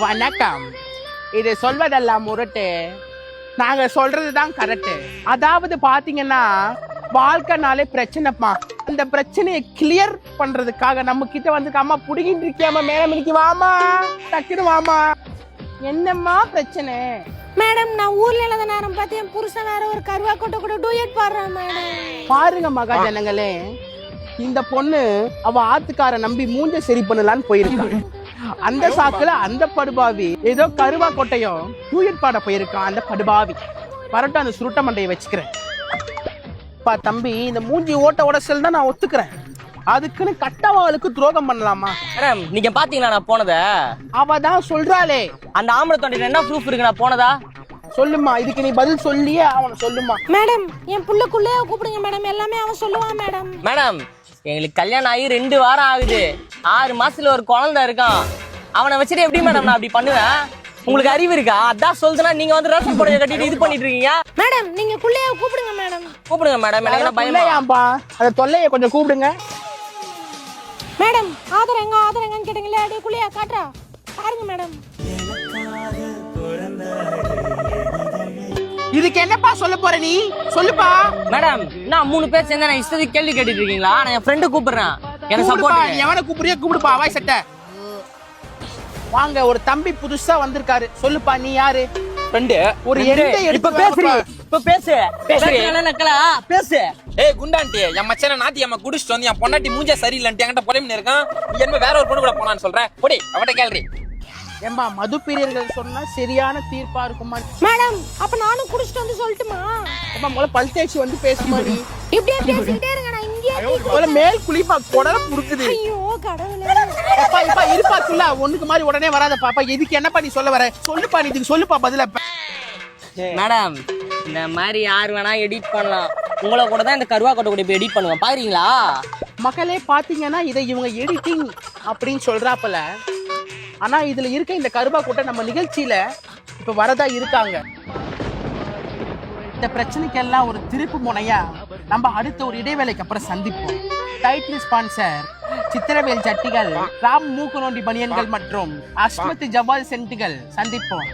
வணக்கம். இது சொல்வதெல்லாம் முரட்டு, நாங்க சொல்றதுதான் கரெக்ட். அதாவது பாத்தீங்கன்னா வாழ்க்கைனாலே பிரச்சனைப்பா. இந்த பிரச்சனையை கிளியர் பண்றதுக்காக நம்ம கிட்ட வந்து அம்மா புடிங்கிட்டு இருக்கியாமா மேடம், இன்னைக்கு வாமா, டக்குனு வாமா. என்னம்மா பிரச்சனை? மேடம், நான் ஊர்ல இல்லாத நேரம் பார்த்து என் புருஷன் வேற ஒரு கருவா கொட்டை கூட டூயட் பாடுறான் மேடம். பாருங்க மகாஜனங்களே, இந்த பொண்ணு அவ ஆத்துக்கார நம்பி மூஞ்ச சரி பண்ணலான்னு போயிருக்கான். அந்த சாக்குல அந்த படுபாவி ஏதோ கருவா கொட்டையும் டூயட் பாட போயிருக்கான். அந்த படுபாவி பரட்டும், அந்த சுருட்ட மண்டையை வச்சுக்கிறேன். தம்பி, இந்த மூஞ்சி ஓட்ட உடச்சல் தான் நான் ஒத்துக்கிறேன். அதுக்குன்னு கட்டவாளுக்கு துரோகம் பண்ணலாமா? மேடம், நீங்க பாத்தீங்களா நான் போனத? அவ தான் சொல்றாளே, அந்த ஆம்பளை தொண்டையில என்ன ப்ரூஃப் இருக்கு நான் போனதா? சொல்லுமா, இதுக்கு நீ பதில் சொல்லியே அவனை சொல்லுமா. மேடம், என் புள்ளைக்குள்ளே கூப்பிடுங்க மேடம், எல்லாமே அவன் சொல்லுவான் மேடம். மேடம், எங்களுக்கு கல்யாணம் ஆகி 2 வாரம் ஆகுது. 6 மாசத்துல ஒரு குழந்தை இருக்கான். அவனை வச்சுட்டு எப்படி மேடம் நான் அப்படி பண்ணுவேன்? உங்களுக்கு அறிவு இருக்கா? அதான் சொல்லுதுன்னா நீங்க வந்து ரேஷன் புடவை கட்டிட்டு இது பண்ணிட்டு இருக்கீங்க. மேடம், நீங்க புள்ளைய கூப்பிடுங்க மேடம். கூப்பிடுங்க மேடம், எனக்கு என்ன பயமா? பயமாம்பா, அந்த தொல்லையை கொஞ்சம் கூப்பிடுங்க. மேடம், ஆதரங்க ஆதரங்கன்னு கேட்டீங்களே, அப்படியே குள்ளையா காட்டுறா பாருங்க மேடம். இதுக்கு என்னப்பா சொல்ல போற நீ? சொல்லுப்பா. மேடம், நான் 3 பேர் சேர்ந்து நான் இஷ்டத்துக்கு கேள்வி கேட்டுட்டு இருக்கீங்களா? நான் என் ஃப்ரெண்டு கூப்பிடுறேன், எனக்கு கூப்பிடுப்பா, சப்போர்ட். நீ எவனை கூப்பிடுறியோ கூப்பிடுப்பா. வாய் சட்டை வாங்க. ஒரு தம்பி புதுசா வந்திருக்காரு. சொல்லுப்பா, நீ யாரு? ஃப்ரெண்டு. ஒரு எந்த இப்ப பேசுறீ, இப்ப பேசு பேசுறீ நக்கலா பேசு. ஏய் குண்டாண்டி, என் மச்சான நாத்தியம்மா குடிச்சிட்டு வந்து என் பொண்டாட்டி மூஞ்ச சரியில்லைன்ட்டு என்கிட்ட புலம்பின்னு இருக்கான். நீ என்ன வேற ஒரு பொண்ணு கூட போனான்னு சொல்றேன்? போடி, அவட்ட கேள்றி. ஏம்பா, மது பிரியர்கள் சொன்னா சரியான தீர்ப்பா இருக்குமா? மேடம், அப்ப நானும் குடிச்சிட்டு வந்து சொல்லட்டுமா? ஏம்பா, முதல்ல பல் தேய்ச்சி வந்து பேசுமா நீ. இப்படியே பேசிக்கிட்டே இருங்க, நான் இங்கேயே முதல்ல மேல் குளிப்பா, குடல புடுக்குது. ஐயோ கடவுளே. எப்பா இப்பா இருப்பாக்குல்ல, ஒண்ணுக்கு மாதிரி உடனே வராத பாப்பா. எதுக்கு என்னப்பா நீ சொல்ல வர? சொல்லுப்பா, நீ இதுக்கு சொல்லுப்பா பதில. மேடம், இந்த மாதிரி யார் வேணா எடிட் பண்ணலாம். உங்களை கூட தான் இந்த கருவா கொட்டை கூட இப்ப எடிட் பண்ணுவேன், பாக்குறீங்களா? மக்களே பாத்தீங்கன்னா இதை இவங்க எடிட்டிங் அப்படின்னு சொல்றாப்பல. ஆனா இதுல இருக்க இந்த கருவா கொட்டை நம்ம நிகழ்ச்சியில இப்ப வரதா இருக்காங்க. இந்த பிரச்சனைக்கெல்லாம் ஒரு திருப்பு முனையா நம்ம அடுத்த ஒரு இடைவேளைக்கு அப்புறம் சந்திப்போம். டைட்டில் ஸ்பான்சர் சித்திரவேல் சட்டிகள், ராம் மூக்குநோண்டி பனியன்கள் மற்றும் அஸ்மத் ஜவால் சென்ட்டுகள். சந்திப்போம்.